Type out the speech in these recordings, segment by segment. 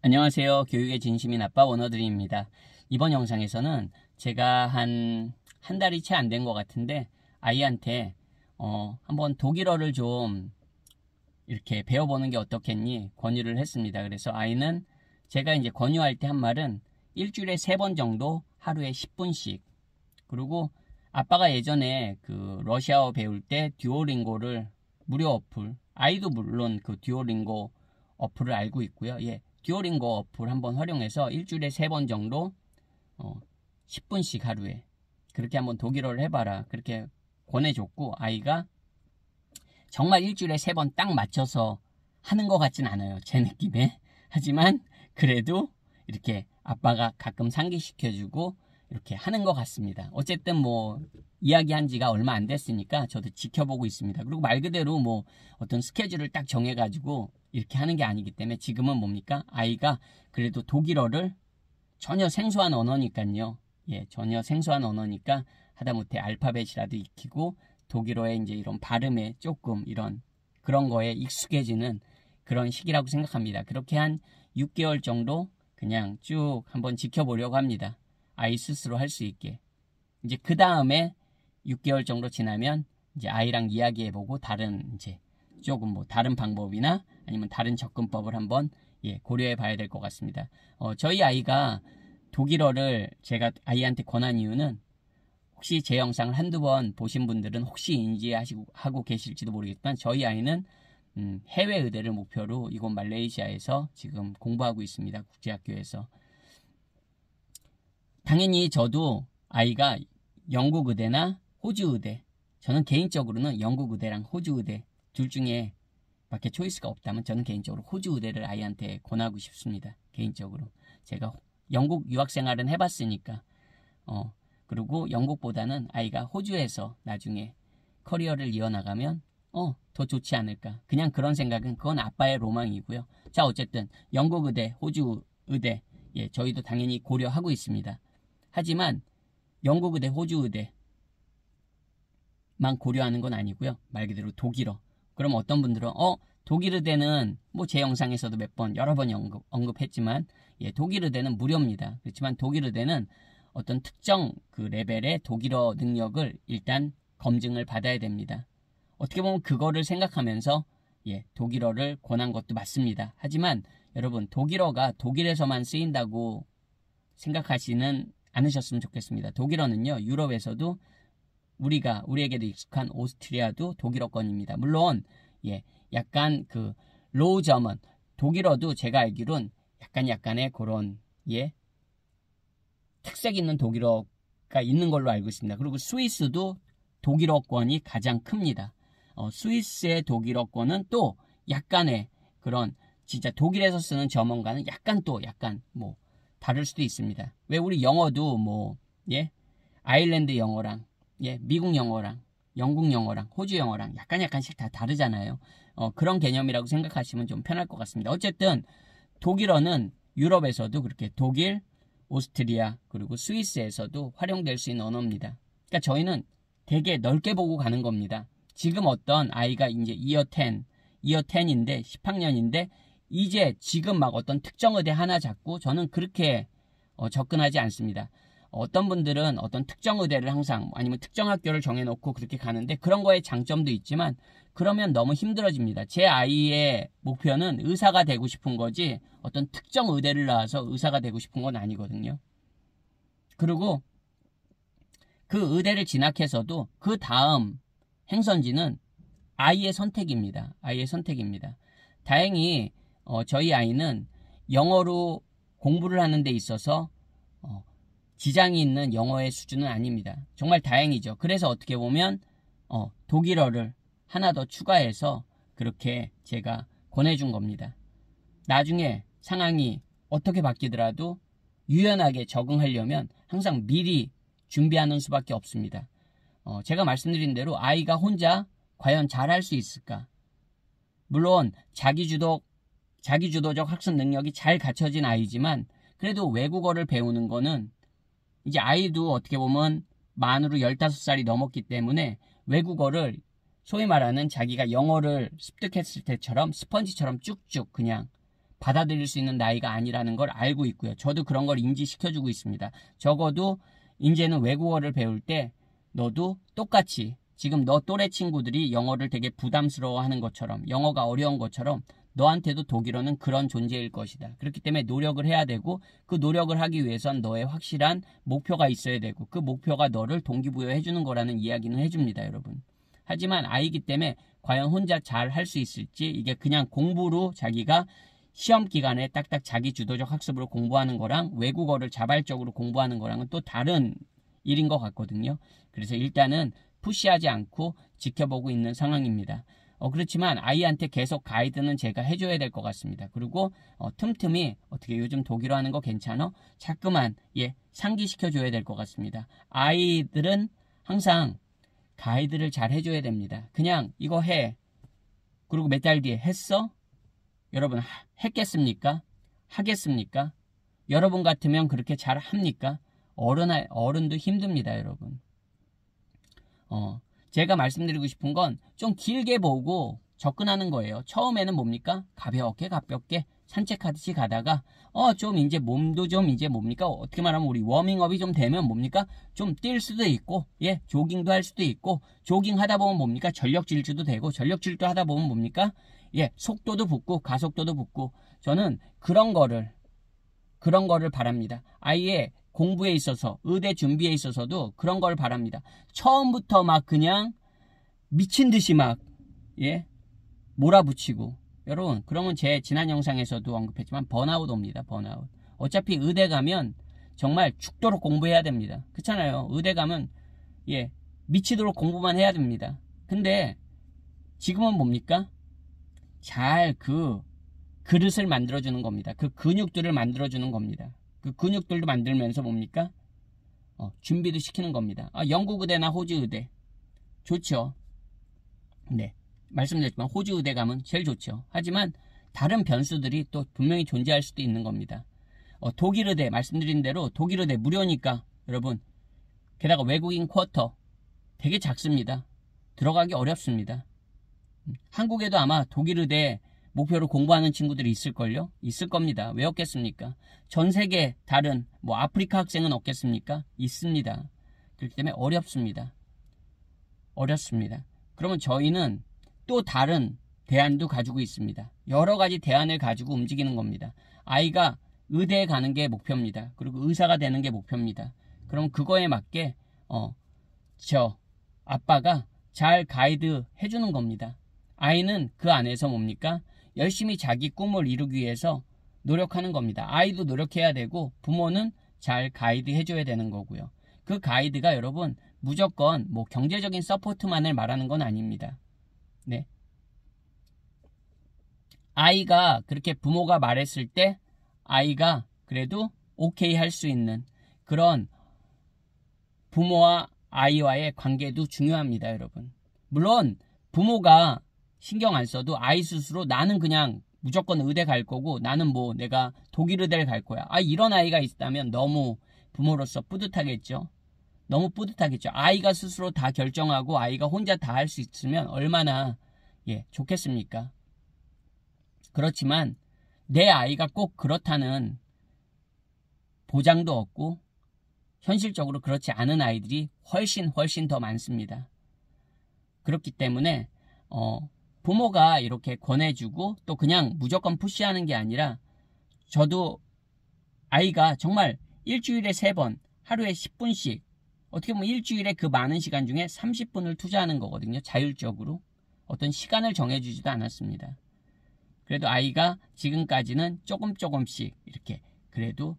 안녕하세요. 교육의 진심인 아빠 원어드림입니다. 이번 영상에서는 제가 한 달이 채 안 된 것 같은데 아이한테 한번 독일어를 좀 이렇게 배워보는 게 어떻겠니 권유를 했습니다. 그래서 아이는 제가 이제 권유할 때 한 말은 일주일에 3번 정도 하루에 10분씩, 그리고 아빠가 예전에 그 러시아어 배울 때 듀오링고를 무료 어플, 아이도 물론 그 듀오링고 어플을 알고 있고요. 듀오링고 어플 한번 활용해서 일주일에 3번 정도 10분씩 하루에 그렇게 한번 독일어를 해봐라, 그렇게 권해줬고, 아이가 정말 일주일에 3번 딱 맞춰서 하는 것 같진 않아요, 제 느낌에. 하지만 그래도 이렇게 아빠가 가끔 상기시켜주고 이렇게 하는 것 같습니다. 어쨌든 뭐 이야기한 지가 얼마 안 됐으니까 저도 지켜보고 있습니다. 그리고 말 그대로 뭐 어떤 스케줄을 딱 정해가지고 이렇게 하는 게 아니기 때문에 지금은 뭡니까? 아이가 그래도 독일어를 전혀 생소한 언어니까요. 전혀 생소한 언어니까 하다못해 알파벳이라도 익히고 독일어의 이제 이런 발음에 조금 이런 그런 거에 익숙해지는 그런 시기라고 생각합니다. 그렇게 한 6개월 정도 그냥 쭉 한번 지켜보려고 합니다. 아이 스스로 할 수 있게. 이제 그 다음에 6개월 정도 지나면 이제 아이랑 이야기해보고 다른 이제 조금 뭐 다른 방법이나 아니면 다른 접근법을 한번 고려해 봐야 될 것 같습니다. 저희 아이가 독일어를 제가 아이한테 권한 이유는, 혹시 제 영상을 한두 번 보신 분들은 혹시 인지하고 계실지도 모르겠지만, 저희 아이는 해외 의대를 목표로 이곳 말레이시아에서 지금 공부하고 있습니다. 국제학교에서. 당연히 저도 아이가 영국 의대나 호주 의대, 저는 개인적으로는 영국 의대랑 호주 의대 둘 중에 밖에 초이스가 없다면 저는 개인적으로 호주 의대를 아이한테 권하고 싶습니다. 개인적으로 제가 영국 유학생활은 해봤으니까. 그리고 영국보다는 아이가 호주에서 나중에 커리어를 이어나가면 더 좋지 않을까, 그냥 그런 생각은, 그건 아빠의 로망이고요. 자, 어쨌든 영국 의대, 호주 의대, 저희도 당연히 고려하고 있습니다. 하지만 영국 의대, 호주 의대만 고려하는 건 아니고요. 말 그대로 독일어. 그럼 어떤 분들은 독일 의대는 뭐 제 영상에서도 여러 번 언급했지만 독일 의대는 무료입니다. 그렇지만 독일 의대는 어떤 특정 그 레벨의 독일어 능력을 일단 검증을 받아야 됩니다. 어떻게 보면 그거를 생각하면서 독일어를 권한 것도 맞습니다. 하지만 여러분, 독일어가 독일에서만 쓰인다고 생각하시는 않으셨으면 좋겠습니다. 독일어는요, 유럽에서도 우리에게도 익숙한 오스트리아도 독일어권입니다. 물론 약간 그 로우 저먼, 독일어도 제가 알기론 약간의 그런 특색 있는 독일어가 있는 걸로 알고 있습니다. 그리고 스위스도 독일어권이 가장 큽니다. 스위스의 독일어권은 또 약간의 그런 진짜 독일에서 쓰는 저먼과는 약간 뭐 다를 수도 있습니다. 왜 우리 영어도 아일랜드 영어랑 미국 영어랑 영국 영어랑 호주 영어랑 약간씩 다 다르잖아요. 그런 개념이라고 생각하시면 좀 편할 것 같습니다. 어쨌든 독일어는 유럽에서도 그렇게 독일, 오스트리아, 그리고 스위스에서도 활용될 수 있는 언어입니다. 그러니까 저희는 되게 넓게 보고 가는 겁니다. 지금 어떤 아이가 이제 이어 10인데 10학년인데 이제 지금 막 어떤 특정 의대 하나 잡고 저는 그렇게 접근하지 않습니다. 어떤 분들은 어떤 특정 의대를 항상 아니면 특정 학교를 정해놓고 그렇게 가는데 그런 거에 장점도 있지만 그러면 너무 힘들어집니다. 제 아이의 목표는 의사가 되고 싶은 거지 어떤 특정 의대를 나와서 의사가 되고 싶은 건 아니거든요. 그리고 그 의대를 진학해서도 그 다음 행선지는 아이의 선택입니다. 다행히 저희 아이는 영어로 공부를 하는 데 있어서 지장이 있는 영어의 수준은 아닙니다. 정말 다행이죠. 그래서 어떻게 보면 독일어를 하나 더 추가해서 그렇게 제가 권해준 겁니다. 나중에 상황이 어떻게 바뀌더라도 유연하게 적응하려면 항상 미리 준비하는 수밖에 없습니다. 제가 말씀드린 대로 아이가 혼자 과연 잘할 수 있을까? 물론 자기주도적 학습 능력이 잘 갖춰진 아이지만 그래도 외국어를 배우는 거는 이제 아이도 어떻게 보면 만으로 15살이 넘었기 때문에 외국어를 소위 말하는 자기가 영어를 습득했을 때처럼 스펀지처럼 쭉쭉 그냥 받아들일 수 있는 나이가 아니라는 걸 알고 있고요. 저도 그런 걸 인지시켜주고 있습니다. 적어도 이제는 외국어를 배울 때 너도 똑같이 지금 너 또래 친구들이 영어를 되게 부담스러워하는 것처럼 영어가 어려운 것처럼 너한테도 독일어는 그런 존재일 것이다. 그렇기 때문에 노력을 해야 되고 그 노력을 하기 위해선 너의 확실한 목표가 있어야 되고 그 목표가 너를 동기부여해 주는 거라는 이야기는 해줍니다. 여러분. 하지만 아이기 때문에 과연 혼자 잘 할 수 있을지 이게 그냥 공부로 자기가 시험 기간에 딱딱 자기 주도적 학습으로 공부하는 거랑 외국어를 자발적으로 공부하는 거랑은 또 다른 일인 것 같거든요. 그래서 일단은 푸시하지 않고 지켜보고 있는 상황입니다. 그렇지만 아이한테 계속 가이드는 제가 해줘야 될 것 같습니다. 그리고 틈틈이 어떻게 요즘 독일어 하는 거 괜찮아? 자꾸만 상기시켜줘야 될 것 같습니다. 아이들은 항상 가이드를 잘 해줘야 됩니다. 그냥 이거 해. 그리고 몇 달 뒤에 했어? 여러분 했겠습니까? 하겠습니까? 여러분 같으면 그렇게 잘 합니까? 어른도 힘듭니다, 여러분. 제가 말씀드리고 싶은 건 좀 길게 보고 접근하는 거예요. 처음에는 뭡니까? 가볍게 산책하듯이 가다가 좀 이제 몸도 좀 이제 뭡니까? 어떻게 말하면 우리 워밍업이 좀 되면 뭡니까? 좀 뛸 수도 있고 조깅도 할 수도 있고 조깅 하다 보면 뭡니까? 전력 질주도 되고 전력 질주 하다 보면 뭡니까? 속도도 붙고 가속도도 붙고 저는 그런 거를 바랍니다. 아이의 공부에 있어서 의대 준비에 있어서도 그런 걸 바랍니다. 처음부터 막 그냥 미친 듯이 막 몰아붙이고 여러분 그러면 제 지난 영상에서도 언급했지만 번아웃 옵니다. 번아웃. 어차피 의대 가면 정말 죽도록 공부해야 됩니다. 그렇잖아요. 의대 가면 미치도록 공부만 해야 됩니다. 근데 지금은 뭡니까? 잘 그 그릇을 만들어주는 겁니다. 그 근육들을 만들어주는 겁니다. 그 근육들도 만들면서 뭡니까? 준비도 시키는 겁니다. 영국 의대나 호주 의대 좋죠. 네, 말씀드렸지만 호주 의대 가면 제일 좋죠. 하지만 다른 변수들이 또 분명히 존재할 수도 있는 겁니다. 독일 의대 말씀드린 대로 독일 의대 무료니까 여러분 게다가 외국인 쿼터 되게 작습니다. 들어가기 어렵습니다. 한국에도 아마 독일 의대 목표로 공부하는 친구들이 있을걸요? 있을 겁니다. 왜 없겠습니까? 전 세계 다른 아프리카 학생은 없겠습니까? 있습니다. 그렇기 때문에 어렵습니다. 그러면 저희는 또 다른 대안도 가지고 있습니다. 여러 가지 대안을 가지고 움직이는 겁니다. 아이가 의대에 가는 게 목표입니다. 그리고 의사가 되는 게 목표입니다. 그럼 그거에 맞게 저 아빠가 잘 가이드 해주는 겁니다. 아이는 그 안에서 뭡니까? 열심히 자기 꿈을 이루기 위해서 노력하는 겁니다. 아이도 노력해야 되고 부모는 잘 가이드 해줘야 되는 거고요. 그 가이드가 여러분 무조건 경제적인 서포트만을 말하는 건 아닙니다. 네. 아이가 그렇게 부모가 말했을 때 아이가 그래도 오케이 할 수 있는 그런 부모와 아이와의 관계도 중요합니다, 여러분. 물론 부모가 신경 안 써도 아이 스스로 나는 그냥 무조건 의대 갈 거고 나는 내가 독일 의대를 갈 거야. 이런 아이가 있다면 너무 부모로서 뿌듯하겠죠. 너무 뿌듯하겠죠. 아이가 스스로 다 결정하고 아이가 혼자 다 할 수 있으면 얼마나 좋겠습니까? 그렇지만 내 아이가 꼭 그렇다는 보장도 없고 현실적으로 그렇지 않은 아이들이 훨씬 더 많습니다. 그렇기 때문에 부모가 이렇게 권해주고 또 그냥 무조건 푸시하는 게 아니라 저도 아이가 정말 일주일에 3번 하루에 10분씩 어떻게 보면 일주일에 그 많은 시간 중에 30분을 투자하는 거거든요. 자율적으로 어떤 시간을 정해주지도 않았습니다. 그래도 아이가 지금까지는 조금씩 이렇게 그래도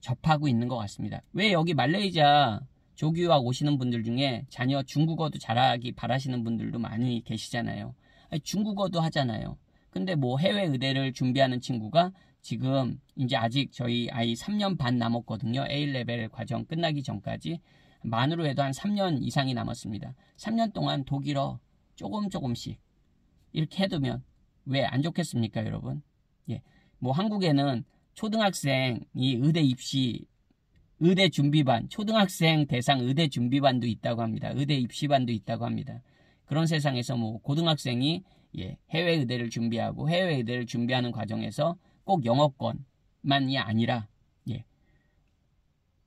접하고 있는 것 같습니다. 왜 여기 말레이시아 조교학 오시는 분들 중에 자녀 중국어도 잘하기 바라시는 분들도 많이 계시잖아요. 중국어도 하잖아요. 근데 해외 의대를 준비하는 친구가 지금 이제 아직 저희 아이 3년 반 남았거든요. A레벨 과정 끝나기 전까지 만으로 해도 한 3년 이상이 남았습니다. 3년 동안 독일어 조금씩 이렇게 해두면 왜 안 좋겠습니까, 여러분? 한국에는 초등학생이 의대 준비반, 초등학생 대상 의대 준비반도 있다고 합니다. 의대 입시반도 있다고 합니다. 그런 세상에서 고등학생이 해외 의대를 준비하고 해외 의대를 준비하는 과정에서 꼭 영어권만이 아니라 예,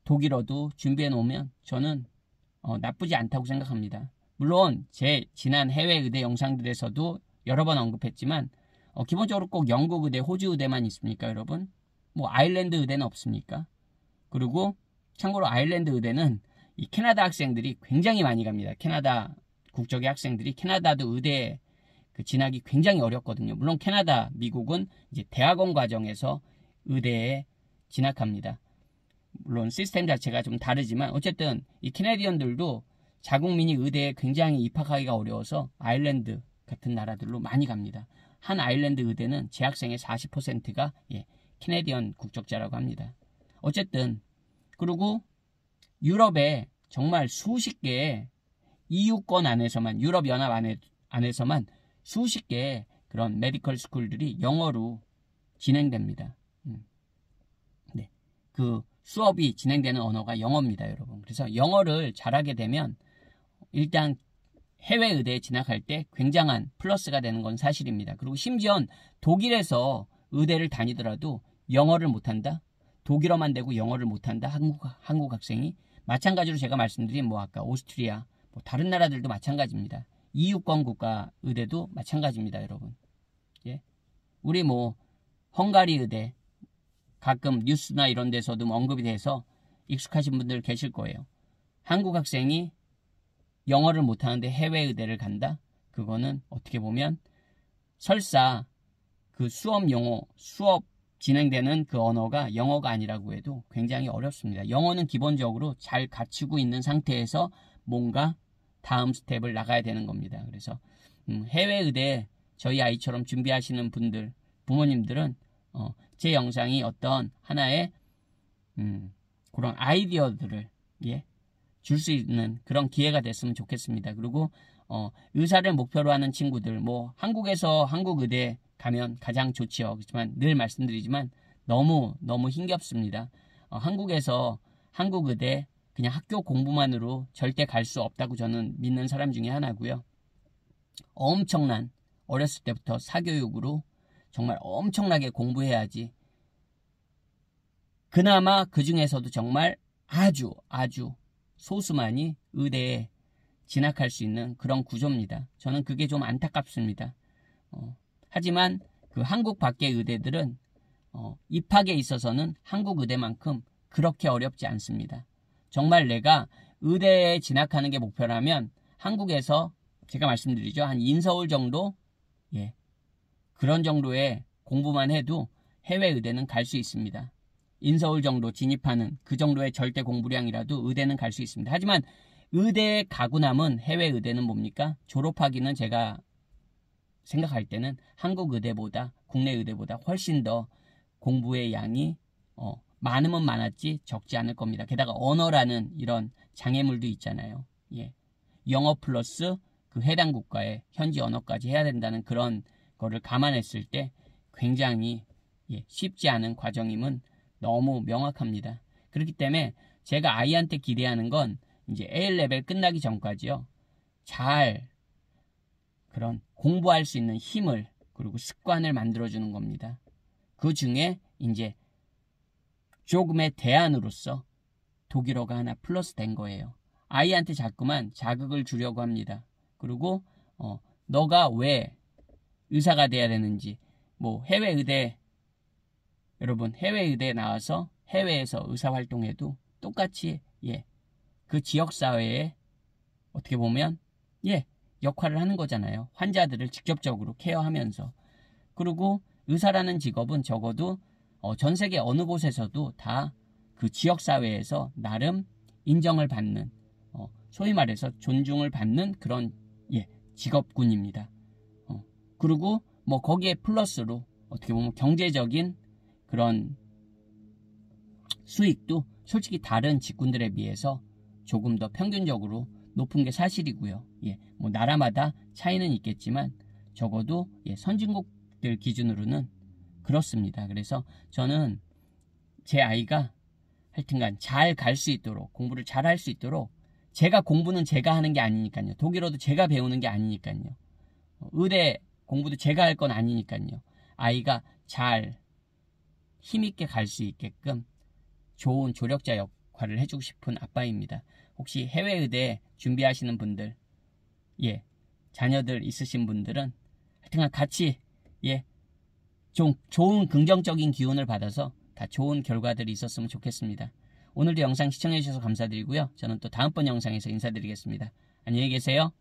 독일어도 준비해 놓으면 저는 나쁘지 않다고 생각합니다. 물론 제 지난 해외 의대 영상들에서도 여러 번 언급했지만 기본적으로 꼭 영국 의대, 호주 의대만 있습니까, 여러분? 뭐 아일랜드 의대는 없습니까? 그리고 참고로 아일랜드 의대는 이 캐나다 학생들이 굉장히 많이 갑니다. 캐나다 국적의 학생들이 캐나다도 의대 진학이 굉장히 어렵거든요. 물론 캐나다, 미국은 이제 대학원 과정에서 의대에 진학합니다. 물론 시스템 자체가 좀 다르지만 어쨌든 이 캐네디언들도 자국민이 의대에 굉장히 입학하기가 어려워서 아일랜드 같은 나라들로 많이 갑니다. 한 아일랜드 의대는 재학생의 40%가 캐네디언 국적자라고 합니다. 어쨌든 그리고 유럽에 정말 수십 개의 EU권 안에서만, 유럽연합 안에서만 수십 개의 그런 메디컬 스쿨들이 영어로 진행됩니다. 네, 그 수업이 진행되는 언어가 영어입니다, 여러분. 그래서 영어를 잘하게 되면 일단 해외 의대에 진학할 때 굉장한 플러스가 되는 건 사실입니다. 그리고 심지어 독일에서 의대를 다니더라도 영어를 못한다? 독일어만 되고 영어를 못한다? 한국 학생이? 마찬가지로 제가 말씀드린 아까 오스트리아, 다른 나라들도 마찬가지입니다. EU권 국가 의대도 마찬가지입니다, 여러분. 예. 우리 헝가리 의대 가끔 뉴스나 이런 데서도 언급이 돼서 익숙하신 분들 계실 거예요. 한국 학생이 영어를 못하는데 해외 의대를 간다? 그거는 어떻게 보면 설사 그 수업 진행되는 그 언어가 영어가 아니라고 해도 굉장히 어렵습니다. 영어는 기본적으로 잘 갖추고 있는 상태에서 뭔가 다음 스텝을 나가야 되는 겁니다. 그래서 해외 의대 저희 아이처럼 준비하시는 분들, 부모님들은 제 영상이 어떤 하나의 그런 아이디어들을 줄 수 있는 그런 기회가 됐으면 좋겠습니다. 그리고 의사를 목표로 하는 친구들, 한국에서 한국 의대 가면 가장 좋지요. 그렇지만 늘 말씀드리지만 너무 힘겹습니다. 한국에서 한국 의대 그냥 학교 공부만으로 절대 갈 수 없다고 저는 믿는 사람 중에 하나고요. 엄청난 어렸을 때부터 사교육으로 정말 엄청나게 공부해야지 그나마 그 중에서도 정말 아주 소수만이 의대에 진학할 수 있는 그런 구조입니다. 저는 그게 좀 안타깝습니다. 하지만 그 한국 밖의 의대들은 입학에 있어서는 한국 의대만큼 그렇게 어렵지 않습니다. 정말 내가 의대에 진학하는 게 목표라면 한국에서 제가 말씀드리죠. 한 인서울 정도? 그런 정도의 공부만 해도 해외 의대는 갈 수 있습니다. 인서울 정도 진입하는 그 정도의 절대 공부량이라도 의대는 갈 수 있습니다. 하지만 의대에 가고 남은 해외 의대는 뭡니까? 졸업하기는 제가 생각할 때는 한국 의대보다 국내 의대보다 훨씬 더 공부의 양이 많으면 많았지 적지 않을 겁니다. 게다가 언어라는 이런 장애물도 있잖아요. 영어 플러스 그 해당 국가의 현지 언어까지 해야 된다는 그런 거를 감안했을 때 굉장히 쉽지 않은 과정임은 너무 명확합니다. 그렇기 때문에 제가 아이한테 기대하는 건 이제 A레벨 끝나기 전까지요. 잘 그런 공부할 수 있는 힘을 그리고 습관을 만들어주는 겁니다. 그 중에 이제 조금의 대안으로서 독일어가 하나 플러스 된 거예요. 아이한테 자꾸만 자극을 주려고 합니다. 그리고 너가 왜 의사가 돼야 되는지 해외 의대 여러분 해외 의대에 나와서 해외에서 의사활동해도 똑같이 그 지역사회에 어떻게 보면 역할을 하는 거잖아요. 환자들을 직접적으로 케어하면서. 그리고 의사라는 직업은 적어도 전 세계 어느 곳에서도 다 그 지역사회에서 나름 인정을 받는 소위 말해서 존중을 받는 그런 직업군입니다. 그리고 거기에 플러스로 어떻게 보면 경제적인 그런 수익도 솔직히 다른 직군들에 비해서 조금 더 평균적으로 높은 게 사실이고요. 나라마다 차이는 있겠지만 적어도 선진국들 기준으로는 그렇습니다. 그래서 저는 제 아이가 하여튼간 잘 갈 수 있도록 공부를 잘 할 수 있도록 공부는 제가 하는 게 아니니까요. 독일어도 제가 배우는 게 아니니까요. 의대 공부도 제가 할 건 아니니까요. 아이가 잘 힘있게 갈 수 있게끔 좋은 조력자 역할을 해주고 싶은 아빠입니다. 혹시 해외의대 준비하시는 분들, 예, 자녀들 있으신 분들은 하여튼 같이, 예, 좀 좋은 긍정적인 기운을 받아서 다 좋은 결과들이 있었으면 좋겠습니다. 오늘도 영상 시청해주셔서 감사드리고요. 저는 또 다음번 영상에서 인사드리겠습니다. 안녕히 계세요.